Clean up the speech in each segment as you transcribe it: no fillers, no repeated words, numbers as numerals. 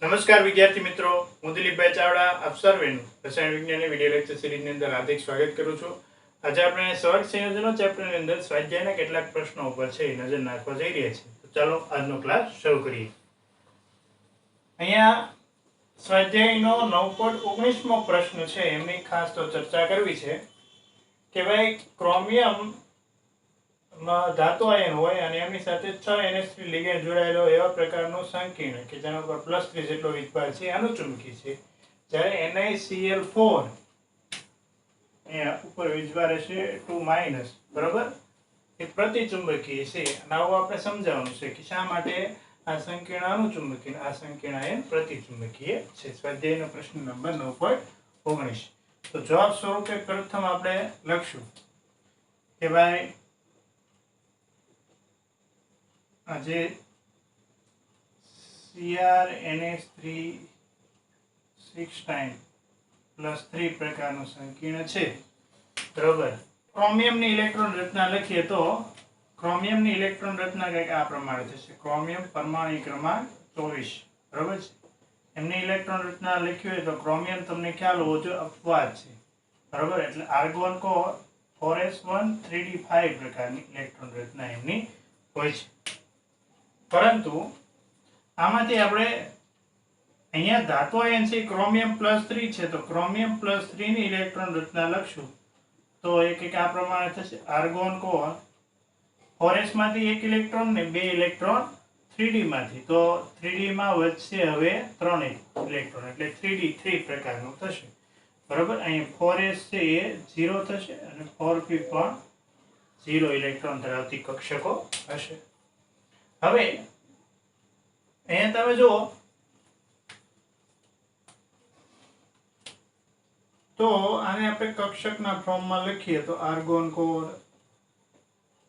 નમસ્કાર વિદ્યાર્થી મિત્રો, હું દિલીપભાઈ ચાવડા આપ સર્વેનું રસાયણ વિજ્ઞાનની વિડિયો લેક્ચર સિરીઝની અંદર હાર્દિક સ્વાગત કરું છું. આજે આપણે સવર્ગ સંયોજનો ચેપ્ટરની અંદર સ્વાધ્યાયના કેટલાક પ્રશ્નો ઉપર છે એ નજર નાખવા જઈ રહ્યા છીએ. તો ચાલો આજનો ક્લાસ શરૂ કરીએ. અહીંયા સ્વાધ્યાયનો 9.19મો પ્રશ્ન છે એમની ખાસ તો ચર્ચા કરવી છે કે ભાઈ ક્રોમિયમ ધાતુ આયન હોય અને એમની સાથે 6 NH3 લિગેન્ડ જોડાયેલો એવા પ્રકારનું સંકીર્ણ કે જેના ઉપર +3 જેટલો વીજભાર છે અનુચુંબકી છે, જ્યારે NiCl4 અહીંયા ઉપર વીજભાર હશે 2- બરાબર, એ પ્રતિચુંબકીય છે. અને આવું આપણે સમજાવવાનું છે કે શા માટે આ સંકીર્ણ અનુચુંબકીય આ સંકીર્ણ આયન પ્રતિચુંબકીય છે. સ્વાધ્યાયનો પ્રશ્ન નંબર 9.19. તો જવાબ સ્વરૂપે પ્રથમ આપણે લખશું કે ભાઈ આજે CrNH3 +3 પ્રકારનું સંકીર્ણ છે, બરોબર. ક્રોમિયમની ઇલેક્ટ્રોન રચના લખીએ તો ક્રોમિયમની ઇલેક્ટ્રોન રચના કંઈક આ પ્રમાણે થશે. ક્રોમિયમ પરમાણુ ક્રમાંક 24, બરોબર છે. એમની ઇલેક્ટ્રોન રચના લખી હોય તો ક્રોમિયમ તમને ખ્યાલ હોવો જોઈએ અપવાદ છે, બરોબર. એટલે આર્ગોન કો 4s1 3d5 પ્રકારની ઇલેક્ટ્રોન રચના એમની હોય છે. પરંતુ આમાંથી આપણે અહીંયા ધાતુ આયન છે ક્રોમિયમ +3 છે, તો ક્રોમિયમ +3 ની ઇલેક્ટ્રોન રચના લખશું તો એક આ પ્રમાણે થશે. આર્ગોન કો 4s માંથી 1 ઇલેક્ટ્રોન ને 2 ઇલેક્ટ્રોન 3d માંથી, તો 3d માં વધશે હવે 3 ઇલેક્ટ્રોન એટલે 3d3 પ્રકારનું થશે, બરોબર. અહીં 4s છે એ 0 થશે અને 4p પણ 0 ઇલેક્ટ્રોન ધરાવતી કક્ષકો હશે. હવે અહીંયા તમે જુઓ તો આને આપણે કક્ષકના ફોર્મમાં લખીએ તો આર્ગોન કોર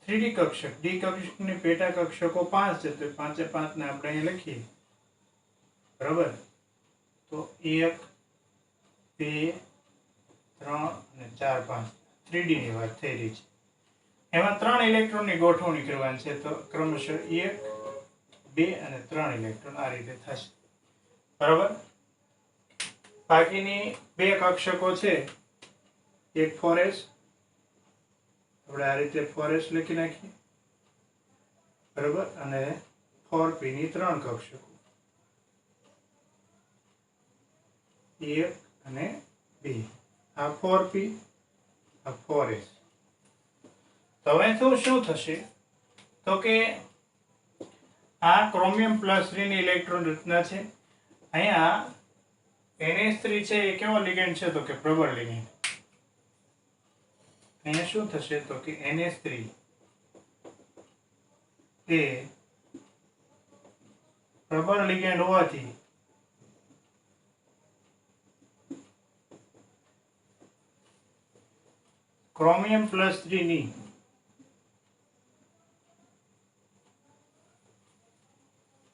3d કક્ષક, ડી કક્ષકની પેટા કક્ષકો 5 છે, તો 5 એ 5 ને આપણે અહીંયા લખીએ, બરાબર. તો 1 2 3 અને 4 5 3d ની વાત થઈ રહી છે. એમાં 3 ઇલેક્ટ્રોનની ગોઠવણી કરવાની છે, તો ક્રમશઃ 1 2 અને 3 ઇલેક્ટ્રોન આ રીતે થશે, બરાબર. બાકીની બે કક્ષકો છે, એક 4s, આપણે આ રીતે 4s લખી નાખીએ, બરાબર, અને 4p ની 3 કક્ષકો 1 અને 2, આ 4p આ 4s. તો હવે શું થશે તો કે આ ક્રોમિયમ +3 ની ઇલેક્ટ્રોન રચના છે. અહીંયા NH3 છે એ કેવો લિગેન્ડ છે તો કે પ્રબળ લિગેન્ડ. અહીંયા શું થશે તો કે NH3 એ પ્રબળ લિગેન્ડ હોવાથી ક્રોમિયમ +3 ની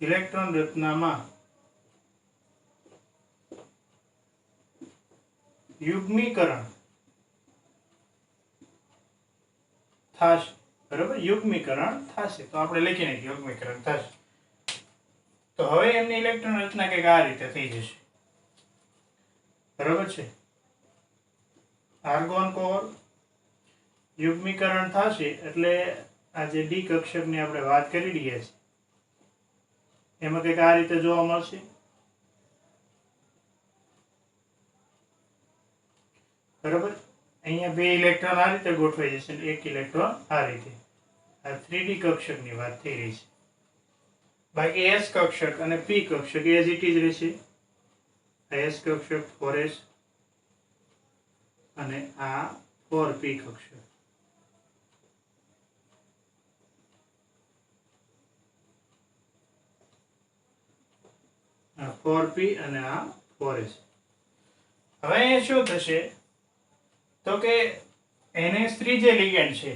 ઇલેક્ટ્રોન રચનામાં યુગ્મીકરણ થશે, બરાબર. યુગ્મીકરણ થશે તો આપણે લખી નાખીએ યુગ્મીકરણ થશે. તો હવે એમની ઇલેક્ટ્રોન રચના કંઈક આ રીતે થઈ જશે, બરાબર છે. આર્ગોન કોર યુગ્મીકરણ થશે એટલે આ જે ડી કક્ષકની આપણે વાત કરી રહ્યા છીએ એમાં કંઈક આ રીતે જોવા મળશે, બરાબર. અહીંયા 2 ઇલેક્ટ્રોન આ રીતે ગોઠવાઈ જશે અને 1 ઇલેક્ટ્રોન આ રીતે. આ 3d કક્ષકની વાત થઈ રહી છે. બાકી s કક્ષક અને p કક્ષક એઝ ઇટ ઇઝ રહેશે. s કક્ષક 4s અને આ 4p કક્ષક. આ 4p અને આ 4s. હવે શું થશે તો કે NH3 જે લિગેન્ડ છે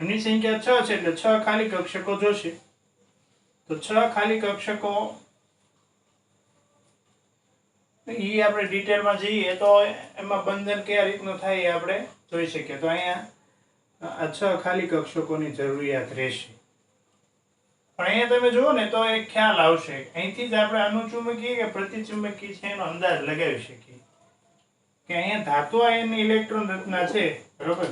એમની સંખ્યા 6 છે, એટલે 6 ખાલી કક્ષકો જોશે. તો 6 ખાલી કક્ષકો એ આપણે ડિટેલમાં જઈએ તો એમાં બંધન કયા રીતનું થાય એ આપણે જોઈ શકીએ. તો અહીંયા આ 6 ખાલી કક્ષકોની જરૂરિયાત રહેશે. પણ અહીંયા તમે જુઓ ને તો એક ખ્યાલ આવશે, અહીંથી જ આપણે અનુચુંબકીય કે પ્રતિચુંબકીય છે એનો અંદાજ લગાવી શકીએ કે અહીંયા ધાતુ આયનની ઇલેક્ટ્રોન રચના છે, બરોબર.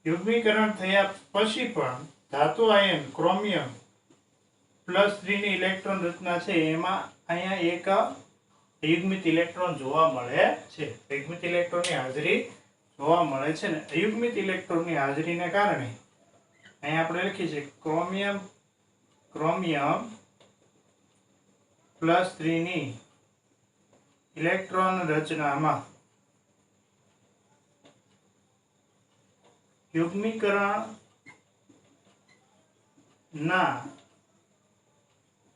યુગ્મીકરણ થયા પછી પણ ધાતુ આયન ક્રોમિયમ +3 ની ઇલેક્ટ્રોન રચના છે એમાં અહીંયા એક અયુગ્મિત ઇલેક્ટ્રોન જોવા મળે છે. યુગ્મિત ઇલેક્ટ્રોનની હાજરી જોવા મળે છે ને અયુગ્મિત ઇલેક્ટ્રોનની હાજરીને કારણે અહીંયા આપણે લખીએ છીએ ક્રોમિયમ +3 ની ઇલેક્ટ્રોન રચનામાં યુગ્મીકરણ ના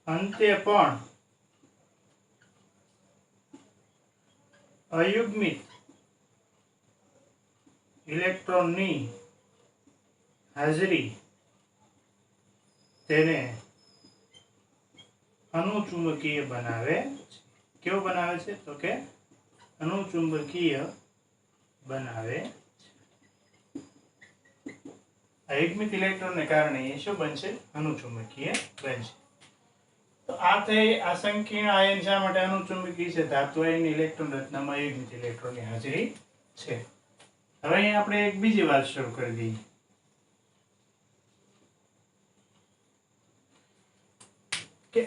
અંતે પણ અયુગ્મિત ઇલેક્ટ્રોનની હાજરી તેને અનુચુંબકીય બનાવે છે. કેવો બનાવે છે? તો કે અનુચુંબકીય બનાવે છે. અયુગ્મિત ઇલેક્ટ્રોનને કારણે એ શું બનશે? અનુચુંબકીય બનશે. તો આ થઈ આ સંકીર્ણ આયન શા માટે અનુચુંબકીય છે? ધાતુ આયનની ઇલેક્ટ્રોન રચનામાં અયુગ્મિત ઇલેક્ટ્રોનની હાજરી છે. હવે અહીંયા આપણે એક બીજી વાત શરૂ કરી દઈએ કે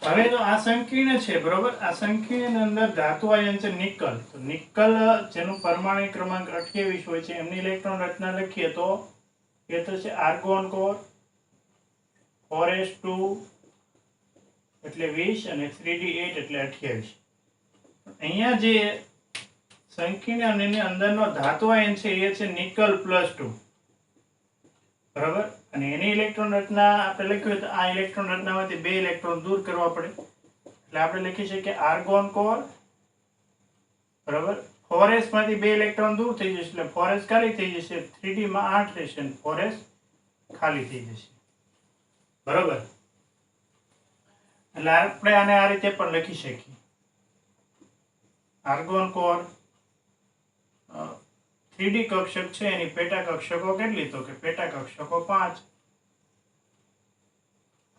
હવે તો આ સંકીર્ણ છે, બરોબર. આ સંકીર્ણ અંદર ધાતુ આયન છે નિકલ. તો નિકલ જેનું પરમાણુ ક્રમાંક 28 હોય છે એમની ઇલેક્ટ્રોન રચના લખીએ તો એ થશે આર્ગોન કોર 4s2 એટલે 20 અને 3d8 એટલે 28. અહીંયા જે સંકીર્ણ અને એની અંદરનો ધાતુ આયન છે એ છે નિકલ +2, બરાબર. અને એની ઇલેક્ટ્રોન રચના આપણે લખ્યું તો આ ઇલેક્ટ્રોન રચનામાંથી 2 ઇલેક્ટ્રોન દૂર કરવા પડે એટલે આપણે લખી શકીએ આર્ગોન કોર, બરાબર. 4s માંથી 2 ઇલેક્ટ્રોન દૂર થઈ જશે એટલે 4s ખાલી થઈ જશે, 3d માં 8 રહેશે અને 4s ખાલી થઈ જશે, બરાબર. એટલે આપણે આને આ રીતે પણ લખી શકીએ આર્ગોન કોર 3d કક્ષક છે એની પેટા કક્ષકો કેટલી? તો કે પેટા કક્ષકો 5.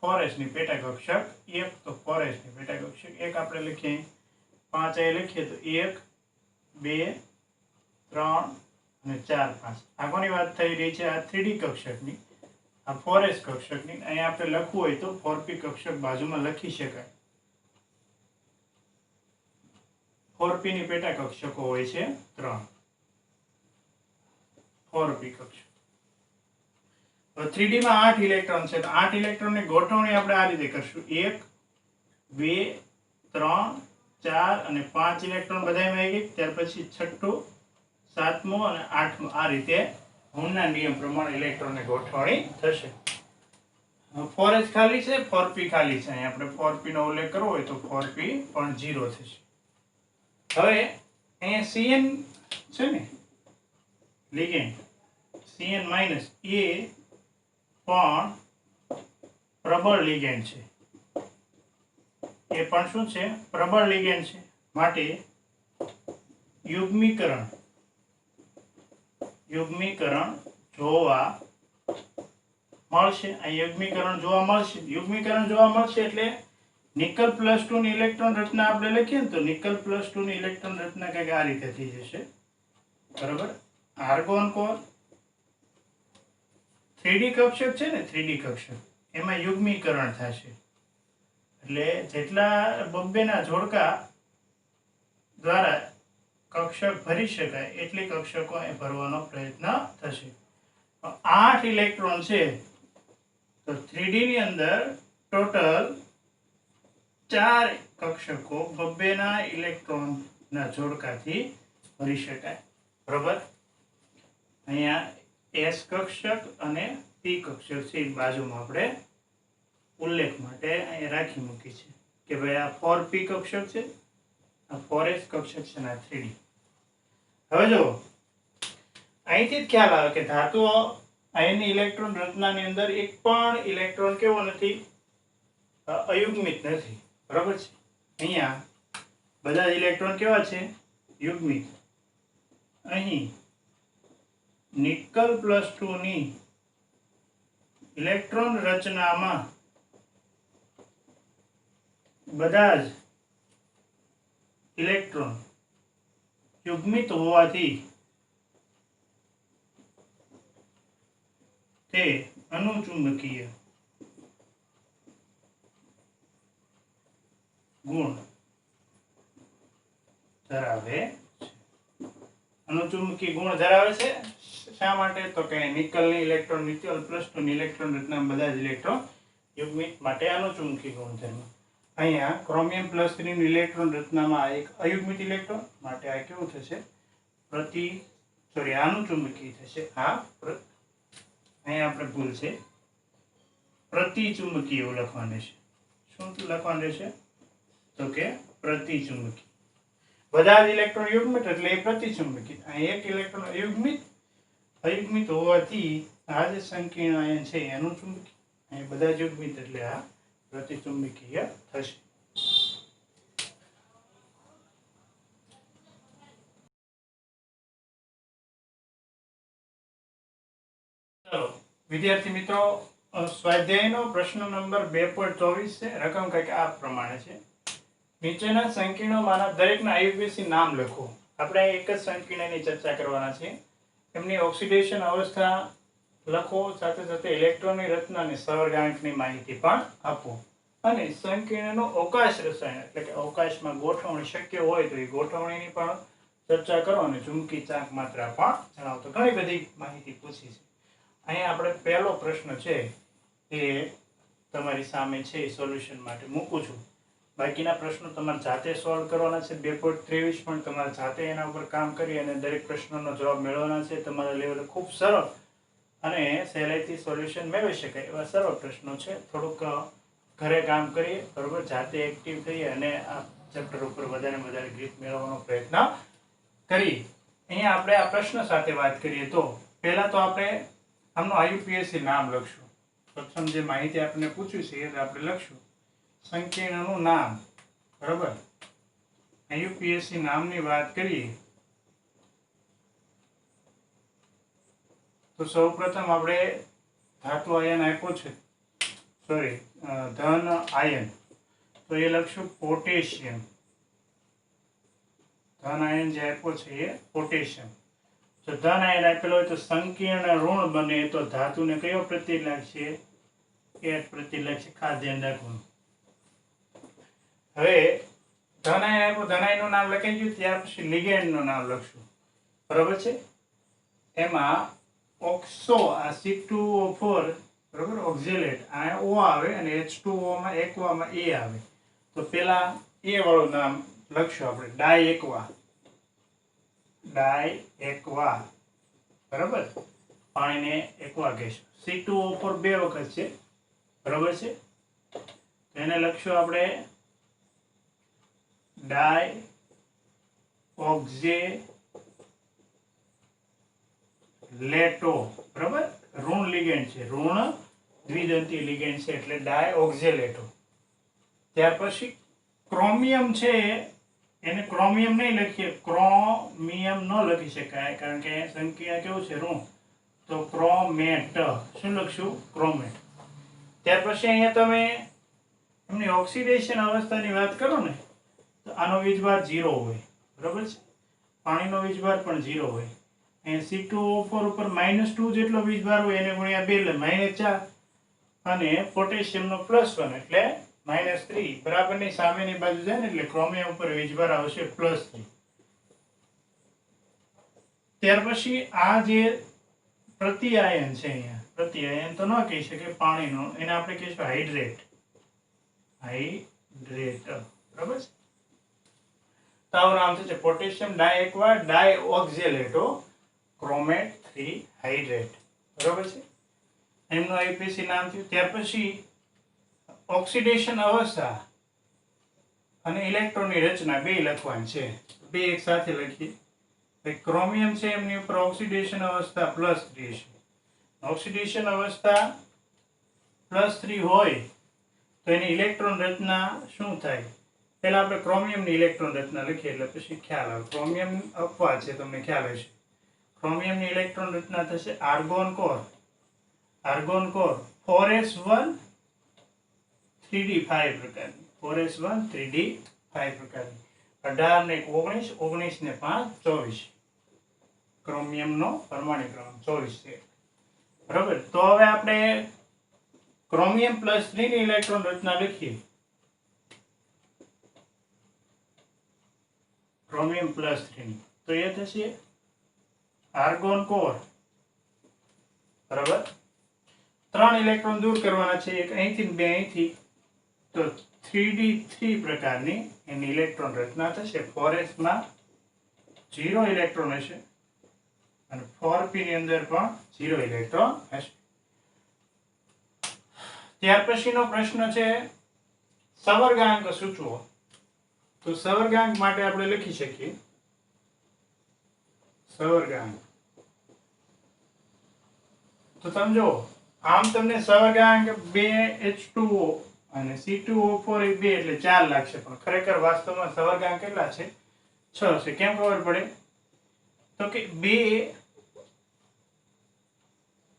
4s ની પેટા કક્ષક 1, તો 4s ની પેટા કક્ષક 1 આપણે લખીએ, 5 અહીં લખીએ તો 1 2 3 અને 4 5. આ કોની વાત થઈ રહી છે? આ 3d કક્ષકની, આ 4s કક્ષકની. અહીંયા આપણે લખવું હોય તો 4p કક્ષક બાજુમાં લખી શકાય. 4p ની પેટા કક્ષકો હોય છે 3. 4p કક્ષક. તો 3d માં 8 ઇલેક્ટ્રોન છે તો 8 ઇલેક્ટ્રોનની ગોઠવણી આપણે આ રીતે કરશું, 1 2 3 4 અને 5 ઇલેક્ટ્રોન બધામાં આવી ગઈ. ત્યાર પછી 6ઠું 7મું અને 8મું આ રીતે ઓહમના નિયમ પ્રમાણે ઇલેક્ટ્રોનની ગોઠવણી થશે. 4s ખાલી છે, 4p ખાલી છે. અહીં આપણે 4p નો ઉલ્લેખ કરવો હોય તો 4p પણ 0 થશે. હવે અહીંયા Cn છે ને લિગેન્ડ Cn- એ પણ પ્રબળ લિગેન્ડ છે. એ પણ શું છે? પ્રબળ લિગેન્ડ છે. માટે યુગ્મીકરણ જોવા મળશે. આ યુગ્મીકરણ જોવા મળશે. યુગ્મીકરણ જોવા મળશે એટલે નિકલ +2 ની ઇલેક્ટ્રોન રચના આપણે લખીએ ને તો નિકલ +2 ની ઇલેક્ટ્રોન રચના કંઈક આ રીતે થઈ જશે, બરાબર. આર્ગોન કોર 3d કક્ષક છે ને, 3d કક્ષક એમાં યુગ્મીકરણ થશે એટલે જેટલા બબ્બેના જોડકા દ્વારા કક્ષક ભરી શકાય એટલી કક્ષકો અહીં ભરવાનો પ્રયત્ન થશે. 8 ઇલેક્ટ્રોન છે તો 3d ની અંદર ટોટલ 4 કક્ષકો બબ્બેના ઇલેક્ટ્રોનના જોડકાથી ભરી શકાય, બરોબર. અહીંયા s કક્ષક અને p કક્ષક છે એ બાજુમાં આપણે ઉલ્લેખ માટે અહીંયા રાખી મૂકી છે કે ભાઈ આ 4p કક્ષક છે, આ 4s કક્ષક છે અને આ 3d. હવે જો અહીંથી જ ખ્યાલ આવે કે ધાતુ આયનની ઇલેક્ટ્રોન રચનાની અંદર એક પણ ઇલેક્ટ્રોન કેવો નથી? અયુગ્મિત નથી, બરાબર છે. અહીંયા બધા જ ઇલેક્ટ્રોન કેવા છે? યુગ્મિત. અહીં નિકલ +2 ની ઇલેક્ટ્રોન રચનામાં બધા જ ઇલેક્ટ્રોન યુગ્મિત હોવાથી તે અનુચુંબકીય ગુણ ધરાવે છે. અનુચુંબકીય ગુણ ધરાવે છે. શા માટે? તો કે નિકલની ઇલેક્ટ્રોન નિકલ +2 ની ઇલેક્ટ્રોન રચના બધા જ ઇલેક્ટ્રોન યુગ્મિત માટે અનુચુંબકીય ગુણધર્મ. અહીંયા ક્રોમિયમ +3 ની ઇલેક્ટ્રોન રચનામાં એક અયુગ્મિત ઇલેક્ટ્રોન માટે આ કેવું થશે? અનુચુંબકીય થશે. અહીંયા આપણે ભૂલ છે, પ્રતિચુંબકીય એવું લખવાનું રહેશે. શું લખવાનું રહેશે? તો કે પ્રતિચુંબકીય. બધા જ ઇલેક્ટ્રોન યુગ્મિત એટલે એ પ્રતિચુંબકીય. અહીં એક ઇલેક્ટ્રોન અયુગ્મિત હોવાથી આ જે સંકીર્ણ આયન છે એ અનુચુંબકીય. અહીં બધા જ યુગ્મિત એટલે આ પ્રતિચુંબકીય થશે. ચલો વિદ્યાર્થી મિત્રો, સ્વાધ્યાયનો પ્રશ્ન નંબર 2.24 છે. રકમ કંઈક આ પ્રમાણે છે. નીચેના સંકીર્ણોમાંના દરેકના આયુર્વેશી નામ લખો. આપણે એક જ સંકીર્ણની ચર્ચા કરવાના છે. એમની ઓક્સિડેશન અવસ્થા લખો, સાથે સાથે ઇલેક્ટ્રોનની રચના અને સહવર્ગાંકની માહિતી પણ આપો. અને સંકીર્ણનું અવકાશ રસાયણ એટલે કે અવકાશમાં ગોઠવણી શક્ય હોય તો એ ગોઠવણીની પણ ચર્ચા કરો અને ચુંબકી ચાંક માત્રા પણ જણાવો. તો ઘણી બધી માહિતી પૂછી છે. અહીંયા આપણે પહેલો પ્રશ્ન છે એ તમારી સામે છે એ સોલ્યુશન માટે મૂકું છું. બાકીના પ્રશ્નો તમારે જાતે સોલ્વ કરવાના છે. 2.23 પણ તમારે જાતે એના ઉપર કામ કરી અને દરેક પ્રશ્નનો જવાબ મેળવવાના છે. તમારા લેવલે ખૂબ સરળ અને સહેલાઈથી સોલ્યુશન મેળવી શકાય એવા સરળ પ્રશ્નો છે. થોડુંક ઘરે કામ કરીએ, બરોબર, જાતે એક્ટિવ થઈએ અને આ ચેપ્ટર ઉપર વધારે ગ્રીપ મેળવવાનો પ્રયત્ન કરીએ. અહીંયા આપણે આ પ્રશ્ન સાથે વાત કરીએ તો પહેલા તો આપણે આમનું આયુપીએસસી નામ લખશું. પ્રથમ જે માહિતી આપણને પૂછ્યું છે એ આપણે લખશું. સંકીર્ણનું નામ, બરોબર. આયુપીએસસી નામની વાત કરીએ તો સૌપ્રથમ આપણે ધાતુ આયન આપ્યો છે, ધન આયન, તો એ લખશું પોટેશિયમ. ધન આયન જે આપ્યો છે એ પોટેશિયમ. જો ધન આયન આપેલો હોય તો સંકીર્ણ ઋણ બને તો ધાતુને કયો પ્રત્યય લાગશે? એ પ્રત્યય લાગશે. ખાસ ધ્યાન રાખવાનું. હવે ધન આયન આપ્યો, ધન આયનનું નામ લખાઈ ગયું. ત્યાર પછી લિગેન્ડનું નામ લખશું, બરોબર છે. એમાં ઓક્સો, આ C2O4, બરોબર, ઓક્ઝેલેટ, આ O આવે અને H2O માં એક્વામાં A આવે. તો પેલા A વાળું નામ લખશું આપણે, ડાયએક્વા. બરોબર, પાણીને એક્વા કહેશું. C2O4 બે વખત છે, બરોબર છે. એને લખશું આપણે ડાયઓક્ઝેલેટો, બરોબર. ઋણ લિગેન્ડ છે, ઋણ દ્વિદંતી લિગેન્ડ છે એટલે ડાયઓક્ઝેલેટો. ત્યાર પછી ક્રોમિયમ છે, એને ક્રોમિયમ નહીં લખીએ, ક્રોમિયમ ન લખી શકાય કારણ કે સંકીર્ણ કેવું છે? ઋણ. તો ક્રોમેટ. શું લખશું? ક્રોમેટ. ત્યાર પછી અહીંયા તમે એમની ઓક્સિડેશન અવસ્થાની વાત કરો ને તો આનો વીજભાર 0 હોય, બરોબર છે. પાણીનો વીજભાર પણ 0 હોય. અહીંયા C2O4 ઉપર -2 જેટલો વીજભાર હોય એને ગુણ્યા 2 એટલે -4 અને પોટેશિયમનો +1 એટલે -3 બરાબરની સામેની બાજુ જાય ને એટલે ક્રોમિયમ ઉપર વીજભાર આવશે +3. ત્યાર પછી આ જે પ્રતિઆયન છે, અહીંયા પ્રતિઆયન તો ન કહી શકે પાણીનો, એને આપણે કહીશું હાઇડ્રેટ. બરાબર છે. તો આવું નામ છે પોટેશિયમ ડાયએક્વા ડાયઓક્ઝેલેટો ક્રોમેટ 3 હાઇડ્રેટ, બરોબર છે. એમનું આઈપીસી નામ થયું. ત્યાર પછી ઓક્સિડેશન અવસ્થા અને ઇલેક્ટ્રોનની રચના બે લખવાની છે. બે એક સાથે લખીએ. ક્રોમિયમ છે એમની ઉપર ઓક્સિડેશન અવસ્થા +3 છે. ઓક્સિડેશન અવસ્થા +3 હોય તો એની ઇલેક્ટ્રોન રચના શું થાય? પહેલા આપણે ક્રોમિયમની ઇલેક્ટ્રોન રચના લખીએ એટલે પછી ખ્યાલ આવે. ક્રોમિયમ અપવાદ છે, તમને ખ્યાલ હશે. ક્રોમિયમની ઇલેક્ટ્રોન રચના થશે આર્ગોન કોર 4s1 3d5 પ્રકારની. 4s1 3d5 પ્રકારની. 18 ને 19, 19 ને 5 24. ક્રોમિયમનો પરમાણુ ક્રમાંક 24 છે. બરાબર. તો હવે આપણે ક્રોમિયમ +3 ની ઇલેક્ટ્રોન રચના લખીએ. ક્રોમિયમ +3 ની તો એ થશે આર્ગોન કોર. બરાબર. 3 ઇલેક્ટ્રોન દૂર કરવાના છે, એક અહીંથી ને બે અહીંથી. તો 3d3 પ્રકારની એની ઇલેક્ટ્રોન રચના થશે. 4s માં 0 ઇલેક્ટ્રોન હશે અને 4p ની અંદર પણ 0 ઇલેક્ટ્રોન હશે. ત્યાર પછીનો પ્રશ્ન છે સવર્ગાંક સૂચવો. તો સવર્ગાંક માટે આપણે લખી શકીએ સવર્ગાંક. તો સમજો આમ તમને સવર્ગાંક 2H2O અને C2O4 એ 2 એટલે 4 લાગશે, પણ ખરેખર વાસ્તવમાં સવર્ગાંક કેટલા છે? 6 છે. કેમ ખબર પડે? તો કે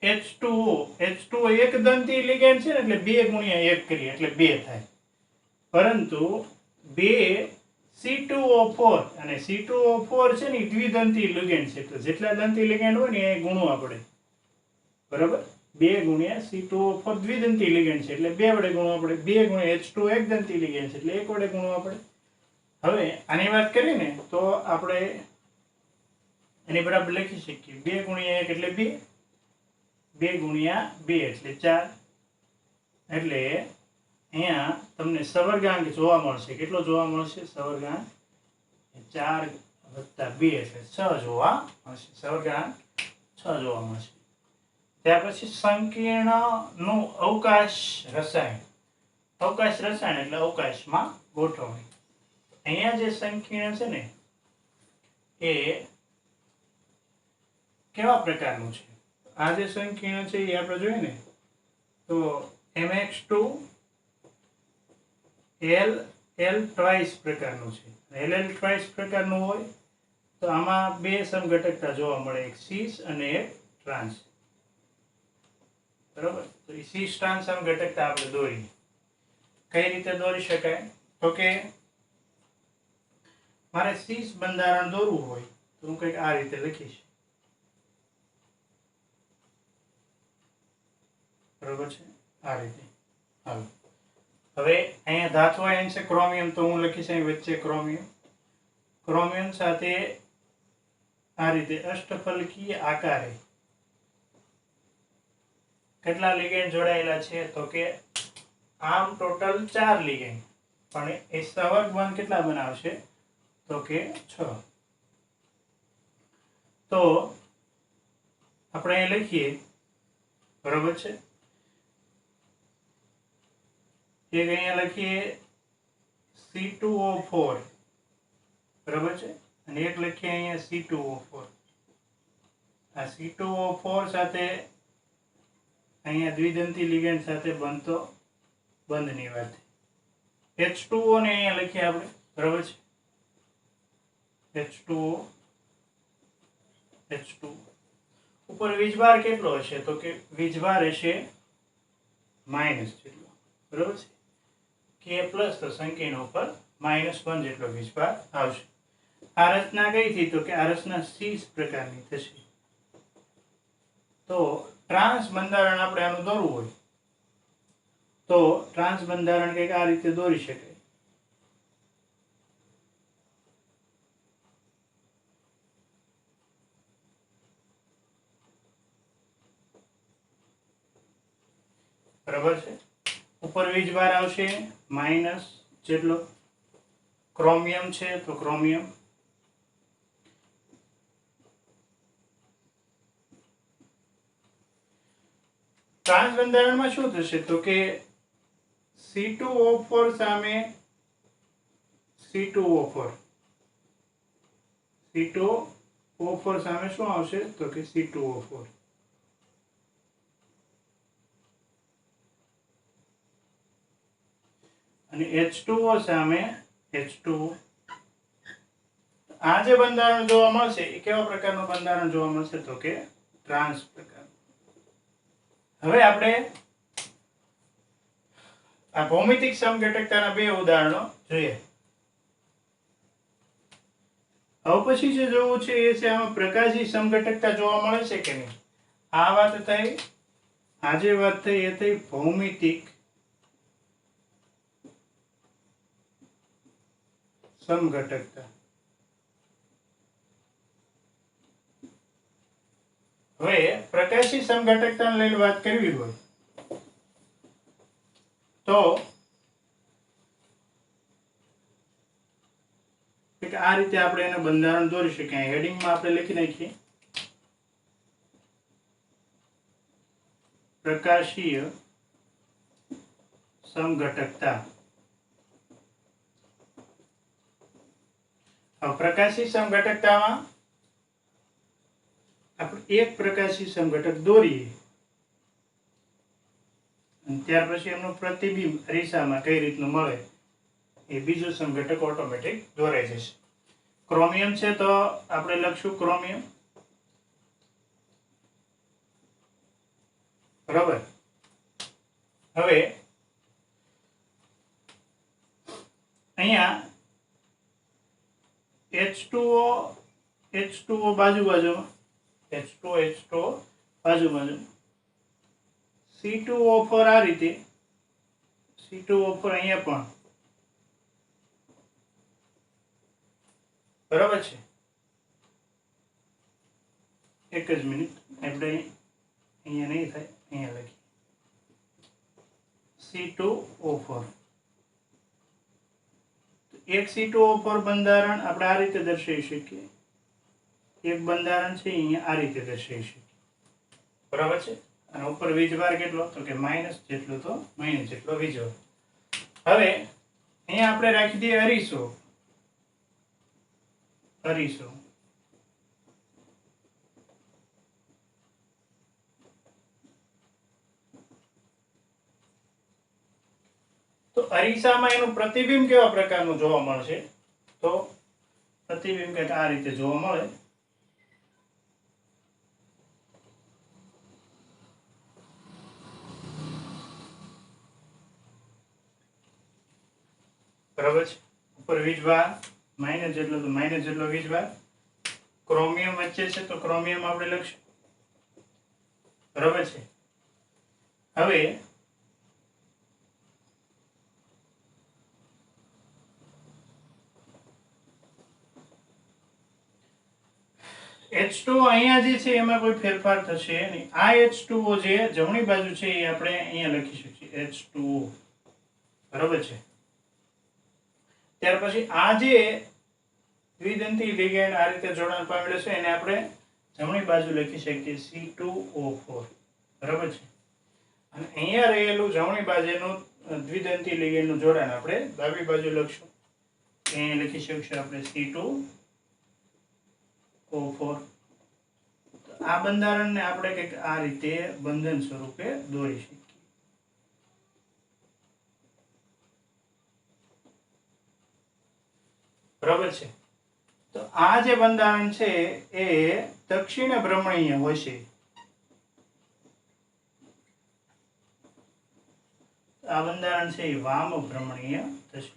2H2O એક દંતી લિગેન્ડ છે ને, એટલે 2 × 1 કરીએ એટલે 2 થાય. પરંતુ 2 C2O4 અને C2O4 છે ને દ્વિદંતી લિગેન્ડ છે, તો જેટલા દંતી લિગેન્ડ હોય ને એ ગુણવા પડે. બરાબર. 2 × C2O4 દ્વિદંતી લિગેન્ડ છે એટલે 2 વડે ગુણવા પડે. 2 × H2O એક દંતી લિગેન્ડ છે એટલે 1 વડે ગુણવા પડે. હવે આની વાત કરીએ ને તો આપણે એની બરાબર લખી શકીએ 2 × 1 એટલે 2, 2 × 2 એટલે 4. એટલે અહીંયા તમને સવર્ગાંક જોવા મળશે. કેટલો જોવા મળશે? સવર્ગાંક 4 + 2 એટલે 6 જોવા મળશે. સવર્ગાંક 6 જોવા મળશે. ત્યાર પછી સંકીર્ણનું અવકાશ રસાયણ. અવકાશ રસાયણ એટલે અવકાશમાં ગોઠવણી. અહીંયા જે સંકીર્ણ છે ને એ કેવા પ્રકારનું છે? આ જે સંકીર્ણ છે એ આપણે જોઈએ ને તો MX2 L2 પ્રકારનું છે. L2 પ્રકારનું હોય તો આમાં 2 સમઘટકતા જોવા મળે, એક સીસ અને એક ટ્રાન્સ. બરાબર. તો એ સીસ ટ્રાન્સ સમઘટકતા આપણે દોરીએ. કઈ રીતે દોરી શકાય? તો કે મારે સીસ બંધારણ દોરવું હોય તો હું કંઈક આ રીતે લખીશ. બરાબર છે? આ રીતે. હાલો. હવે અહીંયા ધાતુ આયન છે ક્રોમિયમ, તો હું લખીશ અહીં વચ્ચે ક્રોમિયમ. ક્રોમિયમ સાથે આ રીતે અષ્ટફલકીય આકારે કેટલા લિગેન્ડ જોડાયેલા છે? તો કે આમ ટોટલ 4 લિગેન્ડ, પણ એ સવર્ગ બંધ કેટલા બનાવશે? તો કે 6. તો આપણે અહીં લખીએ. બરાબર છે? એક અહીંયા લખીએ C2O4. બરાબર છે? અને એક લખીએ અહીંયા C2O4. આ C2O4 સાથે અહીંયા દ્વિદંતી લિગેન્ડ સાથે બનતો બંધની વાત. H2O ને અહીંયા લખીએ આપણે. બરાબર છે? H2O ઉપર વીજભાર કેટલો હશે? તો કે વીજભાર હશે માઇનસ જેટલો. બરાબર છે? K પ્લસ તો સંકીર્ણ ઉપર -1 જેટલો વીજભાર આવશે. આ રચના કઈ થી? તો કે આ રચના સીસ પ્રકારની થશે. તો ટ્રાન્સ બંધારણ આપણે આનું દોરવું હોય તો ટ્રાન્સ બંધારણ કંઈક આ રીતે દોરી શકાય. બરાબર છે? ઉપર વીજભાર આવશે માઇનસ જેટલો. ક્રોમિયમ છે તો ક્રોમિયમ. ટ્રાન્સ બંધારણમાં શું થશે? તો કે C2O4 સામે C2O4 સામે શું આવશે? તો કે C2O4. અને H2O સામે H2O. આ જે બંધારણ જોવા મળશે એ કેવા પ્રકારનું બંધારણ જોવા મળશે તો કે ટ્રાન્સ પ્રકાર. હવે આપણે આ ભૌમિતિક સમઘટકતાના બે ઉદાહરણો જોઈએ. હવે પછી જે જોવું છે એ છે આમાં પ્રકાશી સમઘટકતા જોવા મળે છે કે નહીં. આ વાત થઈ, આ જે વાત થઈ એ થઈ ભૌમિતિક સમઘટકતા. હવે પ્રકાશી સમઘટકતાને લઈને વાત કરવી હોય તો આ રીતે આપણે એને બંધારણ દોરી શકીએ. હેડિંગમાં આપણે લખી નાખીએ પ્રકાશીય સમઘટકતા. હવે પ્રકાશી સમઘટકતામાં આપણે એક પ્રકાશી સમઘટક દોરીએ અને ત્યાર પછી એમનું પ્રતિબિંબ અરીસામાં કઈ રીતનું મળે એ બીજું સમઘટક ઓટોમેટિક દોરાઈ જશે. ક્રોમિયમ છે તો આપણે લખશું ક્રોમિયમ, બરાબર. હવે અહીંયા H2O બાજુમાં, H2O બાજુમાં, C2O4 આ રીતે, C2O4 અહીંયા પણ, બરાબર છે. એક જ મિનિટ, આપણે અહીંયા નહીં થાય, અહીંયા લખીએ C2O4. એક C2O4 બંધારણ આપણે આ રીતે દર્શાવી શકીએ, એક બંધારણ છે અહીંયા આ રીતે દર્શાવી શકીએ, બરાબર છે. અને ઉપર વીજભાર કેટલો તો કે માઇનસ જેટલો તો માઇનસ જેટલો વીજભાર. હવે અહીંયા આપણે રાખી દઈએ અરીસો. તો અરીસામાં એનું પ્રતિબિંબ કેવા પ્રકારનું જોવા મળશે તો પ્રતિબિંબ કંઈક આ રીતે જોવા મળે. બરાબર છે. ઉપર વીજભાર માઇનસ જેટલો તો માઇનસ જેટલો વીજભાર. ક્રોમિયમ વચ્ચે છે તો ક્રોમિયમ આપણે લખશું, બરાબર છે. હવે H2O અહીંયા જે છે એમાં કોઈ ફેરફાર થશે નહીં. આ H2O જે જમણી બાજુ છે એ આપણે અહીંયા લખી શકીએ H2O, બરાબર છે. ત્યાર પછી આ જે દ્વિદંતી લિગેન્ડ આ રીતે જોડાણ પામેલો છે એને આપણે જમણી બાજુ લખી શકીએ C2O4, બરાબર છે. અને અહીંયા રહેલું જમણી બાજુનું દ્વિદંતી લિગેન્ડનું જોડાણ આપણે ડાબી બાજુ લખશું. અહીંયા લખી શકીશું આપણે C2O4. આ બંધારણને આપણે કંઈક આ રીતે બંધન સ્વરૂપે દોરી શકીએ, બરાબર છે. તો આ જે બંધારણ છે એ દક્ષિણ ભ્રમણીય હશે. આ બંધારણ છે એ વામ ભ્રમણીય થશે,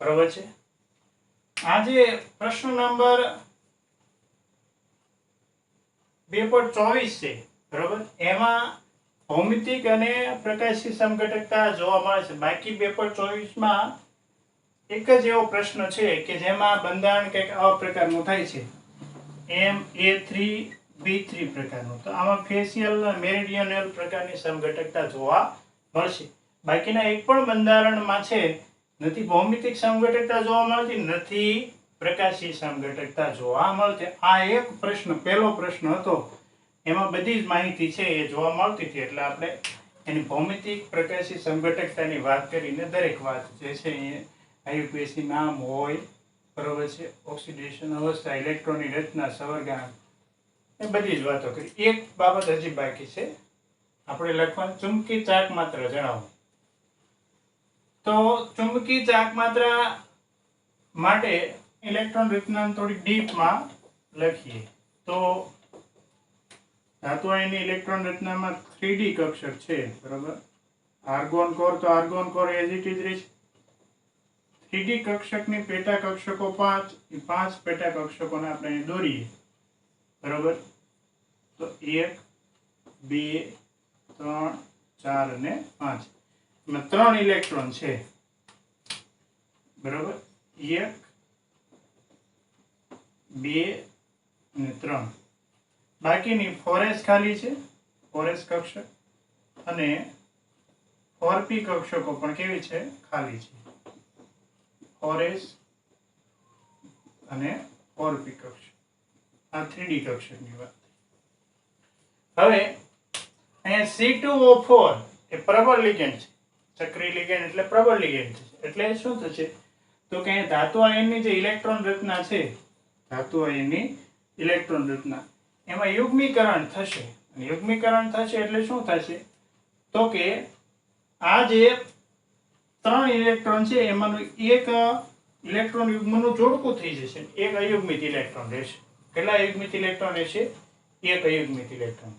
બરાબર છે. આ જે પ્રશ્ન નંબર 2.24 છે, બરાબર, એમાં ભૌમિતિક અને પ્રકાશી સમઘટકતા જોવા મળે છે. બાકી 2.24 એક જ એવો પ્રશ્ન છે કે જેમાં બંધારણ કંઈક આવા પ્રકારનું થાય છે, MA3B3 પ્રકારનું. તો આમાં ફેશિયલ મેરિડિયનલ પ્રકારની સમઘટકતા જોવા મળશે. બાકીના એક પણ બંધારણમાં છે નથી ભૌમિતિક સમઘટકતા જોવા મળતી, નથી પ્રકાશી સમઘટકતા જોવા મળતી. આ એક પ્રશ્ન, પહેલો પ્રશ્ન હતો, એમાં બધી જ માહિતી છે એ જોવા મળતી હતી. એટલે આપણે એની ભૌમિતિક પ્રકાશી સમઘટકતાની વાત કરીને દરેક વાત જે છે એ આયુપીએસસી નામ હોય, બરોબર છે, ઓક્સિડેશન અવસ્થા, ઇલેક્ટ્રોનની રચના, સવર્ગાંક, એ બધી જ વાતો કરી. એક બાબત હજી બાકી છે, આપણે લખવાનું ચુંબકી ચાક માત્ર જણાવો. તો ચુંબકી ચાક માત્ર માટે ઇલેક્ટ્રોન રચના થોડી ડીપમાં લખીએ તો ધાતુ આયનની ઇલેક્ટ્રોન રચનામાં 3D કક્ષક છે, બરાબર. આર્ગોન કોર તો argon core as it is રહે છે. 3D કક્ષકની પેટા કક્ષકો 5, એ 5 પેટા કક્ષકોને આપણે અહીં દોરીએ, બરાબર. તો 1 2 3 4 અને 5 એમાં 3 ઇલેક્ટ્રોન છે, બરાબર. 1 2 અને 3. બાકીની 4s ખાલી છે, 4s કક્ષક, અને 4p કક્ષકો પણ કેવી છે, ખાલી છે. 4s અને 4p કક્ષક, આ 3D કક્ષકની વાત. હવે અહીંયા C2O4 એ પ્રબળ લિગેન્ડ છે. સક્રિય લિગેન્ડ એટલે પ્રબળ લિગેન્ડ છે. એટલે શું થશે તો કે ધાતુ આયનની જે ઇલેક્ટ્રોન રચના છે, ધાતુ આયનની ઇલેક્ટ્રોન રચના એમાં યુગ્મીકરણ થશે. અને યુગ્મીકરણ થશે એટલે શું થશે તો કે આ જે 3 ઇલેક્ટ્રોન છે એમાંનું એક ઇલેક્ટ્રોન યુગ્મનું જોડકું થઈ જશે, એક અયુગ્મિત ઇલેક્ટ્રોન રહેશે. કેટલા અયુગ્મિત ઇલેક્ટ્રોન રહેશે? એક અયુગ્મિત ઇલેક્ટ્રોન.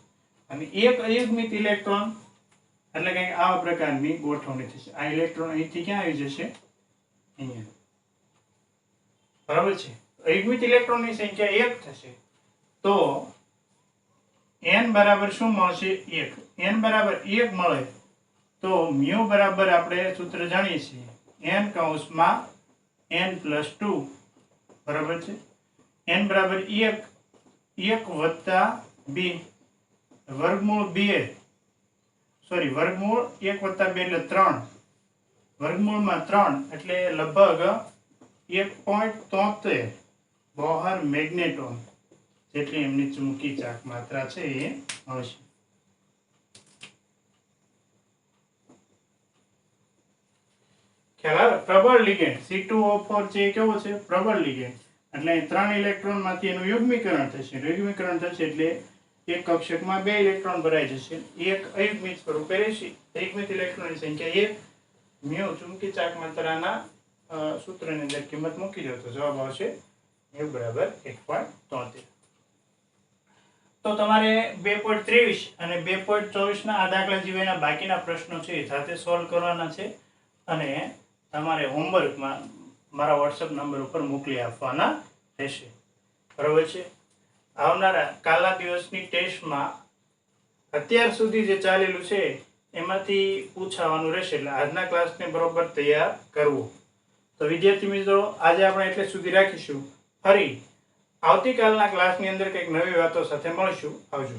અને એક અયુગ્મિત ઇલેક્ટ્રોન એટલે કંઈક આવા પ્રકારની ગોઠવણી થશે. આ ઇલેક્ટ્રોન અહીંથી ક્યાં આવી જશે? અહીંયા, બરાબર છે. અયુગ્મિત ઇલેક્ટ્રોનની સંખ્યા 1 થશે તો n બરાબર શું મળશે? 1. n બરાબર 1 મળે તો મ્યુ બરાબર આપણે સૂત્ર જાણીએ છીએ, n કૌંસમાં n+2, બરાબર છે. n બરાબર 1 વત્તા 2 વર્ગમૂળ 2 સોરી વર્ગમૂળ 1 વત્તા 2 એટલે 3, વર્ગમૂળમાં 3 એટલે લગભગ 1.73 બોહર મેગ્નેટોન જેટલી એમની ચુંબકી ચાક માત્રા છે એ હશે. ખ્યાલ આવે? પ્રબળ લિગેન્ડ C2O4 છે એ કેવો છે? પ્રબળ લિગેન્ડ. એટલે 3 ઇલેક્ટ્રોન માંથી એનું યુગ્મીકરણ થશે. યુગ્મીકરણ થશે એટલે એક કક્ષકમાં 2 ઇલેક્ટ્રોન ભરાઈ જશે, એક અયુગ્મિત સ્વરૂપે રહેશે. અયુગ્મિત ઇલેક્ટ્રોનની સંખ્યા 1. મ્યુ ચુંબકી ચાક માત્રાના સૂત્રની અંદર કિંમત મૂકી દો તો જવાબ આવશે મ્યુ બરાબર 1.73. તો તમારે 2.23 અને 2.24 ના આ દાખલા સિવાયના બાકીના પ્રશ્નો છે એ સાથે સોલ્વ કરવાના છે અને તમારે હોમવર્કમાં મારા વોટ્સએપ નંબર ઉપર મોકલી આપવાના રહેશે, બરાબર છે. આવનારા કાલના દિવસની ટેસ્ટમાં અત્યાર સુધી જે ચાલેલું છે એમાંથી પૂછાવાનું રહેશે, એટલે આજના ક્લાસને બરોબર તૈયાર કરવો. તો વિદ્યાર્થી મિત્રો, આજે આપણે એટલે સુધી રાખીશું. ફરી આવતીકાલના ક્લાસની અંદર કંઈક નવી વાતો સાથે મળીશું. આવજો.